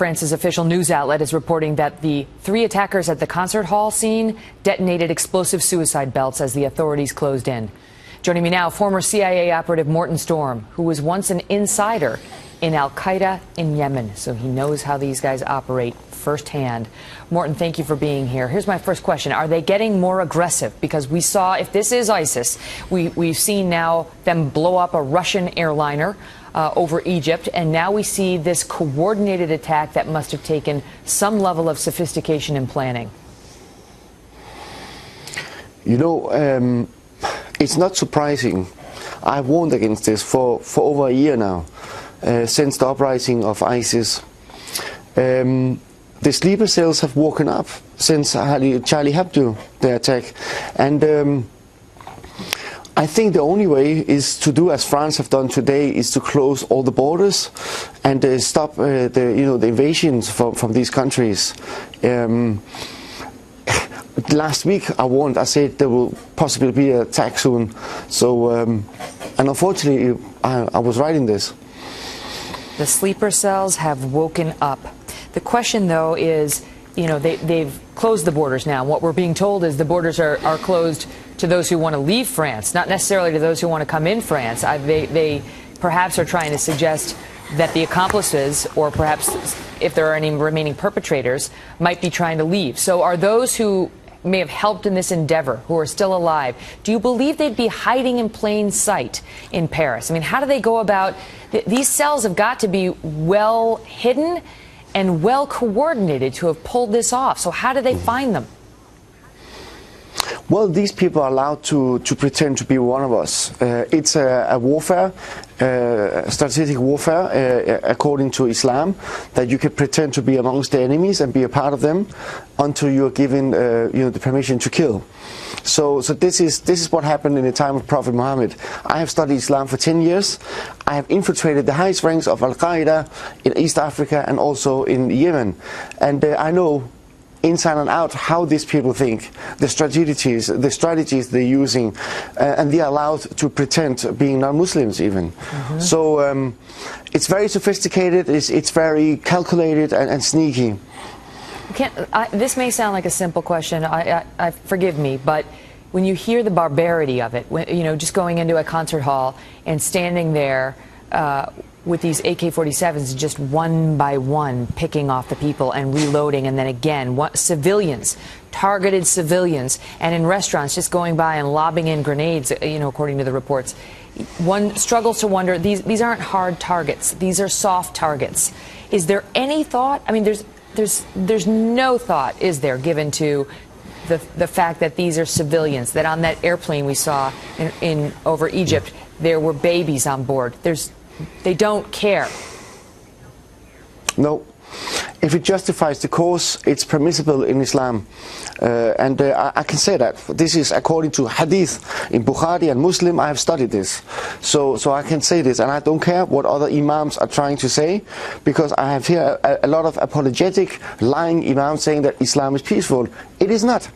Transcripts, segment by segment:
France's official news outlet is reporting that the 3 attackers at the concert hall scene detonated explosive suicide belts as the authorities closed in. Joining me now, former CIA operative Morton Storm, who was once an insider in Al-Qaeda in Yemen, so he knows how these guys operate firsthand. Morton, thank you for being here. Here's my first question. Are they getting more aggressive? Because we saw, if this is ISIS, we've seen now them blow up a Russian airliner over Egypt, and now we see this coordinated attack that must have taken some level of sophistication and planning. You know, it's not surprising. I've warned against this for over a year now, since the uprising of ISIS. The sleeper cells have woken up since Charlie Hebdo, the attack, and I think the only way is to do as France have done today, is to close all the borders and stop the invasions from these countries. Last week I warned, I said there will possibly be an attack soon. So, and unfortunately I was right in this. The sleeper cells have woken up. The question, though, is, you know, they've closed the borders now. What we're being told is the borders are closed to those who want to leave France, not necessarily to those who want to come in France. They perhaps are trying to suggest that the accomplices, or perhaps if there are any remaining perpetrators, might be trying to leave. So are those who may have helped in this endeavor, who are still alive, do you believe they'd be hiding in plain sight in Paris? I mean, how do they go about? These cells have got to be well hidden and well coordinated to have pulled this off. So how do they find them? Well, these people are allowed to pretend to be one of us. It's a warfare, strategic warfare, according to Islam, that you can pretend to be amongst the enemies and be a part of them until you are given the permission to kill. So this is what happened in the time of Prophet Muhammad. I have studied Islam for 10 years. I have infiltrated the highest ranks of Al-Qaeda in East Africa and also in Yemen. And I know inside and out how these people think, the strategies they're using, and they're allowed to pretend being non-Muslims even. So it's very sophisticated, it's very calculated and sneaky. This may sound like a simple question, forgive me, but when you hear the barbarity of it, just going into a concert hall and standing there with these AK-47s, just one by one picking off the people and reloading, and then again, civilians, targeted civilians, and in restaurants just going by and lobbing in grenades, according to the reports. One struggles to wonder, these aren't hard targets, these are soft targets. Is there any thought? I mean, there's no thought, is there, given to the fact that these are civilians, that on that airplane we saw in over Egypt, there were babies on board. They don't care. No. If it justifies the cause, it's permissible in Islam. And I can say that. This is according to Hadith in Bukhari and Muslim. I have studied this. So I can say this, and I don't care what other imams are trying to say, because I have here a lot of apologetic, lying imams saying that Islam is peaceful. It is not.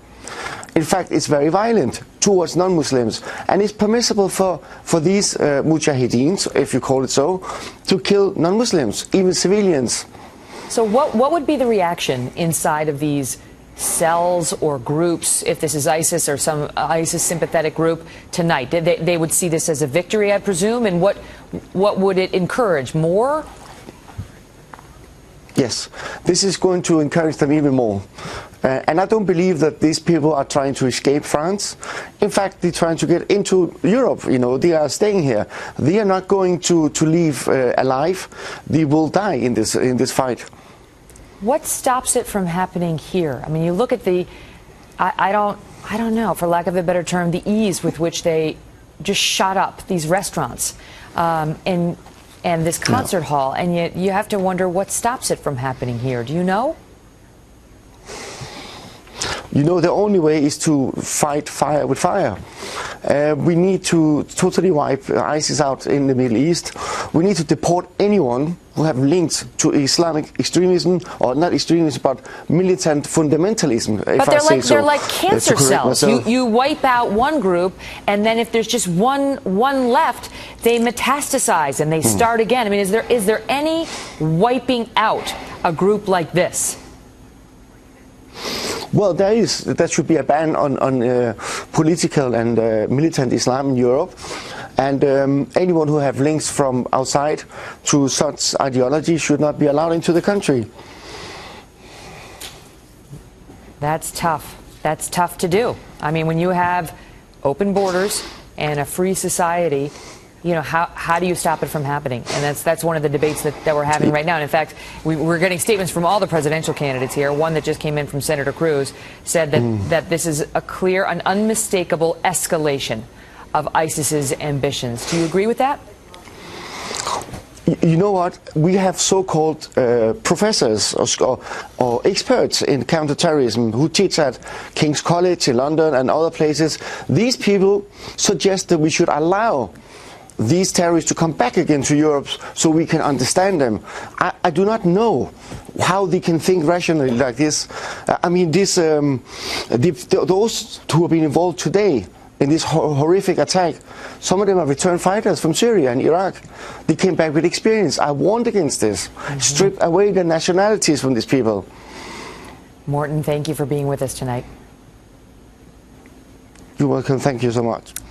In fact, it's very violent towards non-Muslims, and it's permissible for these mujahideens, if you call it so, to kill non-Muslims, even civilians. So what would be the reaction inside of these cells or groups, if this is ISIS or some ISIS sympathetic group, tonight? They would see this as a victory, I presume, and what would it encourage? More? Yes, this is going to encourage them even more. And I don't believe that these people are trying to escape France. In fact, they're trying to get into Europe. They are staying here. They are not going to leave alive. They will die in this fight. What stops it from happening here? I mean, you look at I don't know, for lack of a better term, the ease with which they just shot up these restaurants and this concert hall, and yet you have to wonder what stops it from happening here. Do you know? You know, the only way is to fight fire with fire. We need to totally wipe ISIS out in the Middle East. We need to deport anyone who have links to Islamic extremism, or not extremism, but militant fundamentalism. But they're like cancer cells. You wipe out one group, and then if there's just one left, they metastasize and they start again. I mean, is there any wiping out a group like this? Well, there should be a ban on political and militant Islam in Europe. And anyone who have links from outside to such ideology should not be allowed into the country. That's tough. That's tough to do. I mean, when you have open borders and a free society, you know, how do you stop it from happening? And that's one of the debates that we're having right now. And in fact, we're getting statements from all the presidential candidates here. One that just came in from Senator Cruz said that this is a clear and unmistakable escalation of ISIS's ambitions. Do you agree with that? You know what? We have so-called professors or experts in counterterrorism who teach at King's College in London and other places. These people suggest that we should allow these terrorists to come back again to Europe so we can understand them. I do not know how they can think rationally like this. I mean, those who have been involved today in this horrific attack, some of them are returned fighters from Syria and Iraq. They came back with experience. I warned against this. Strip away the nationalities from these people. Morten, thank you for being with us tonight. You're welcome. Thank you so much.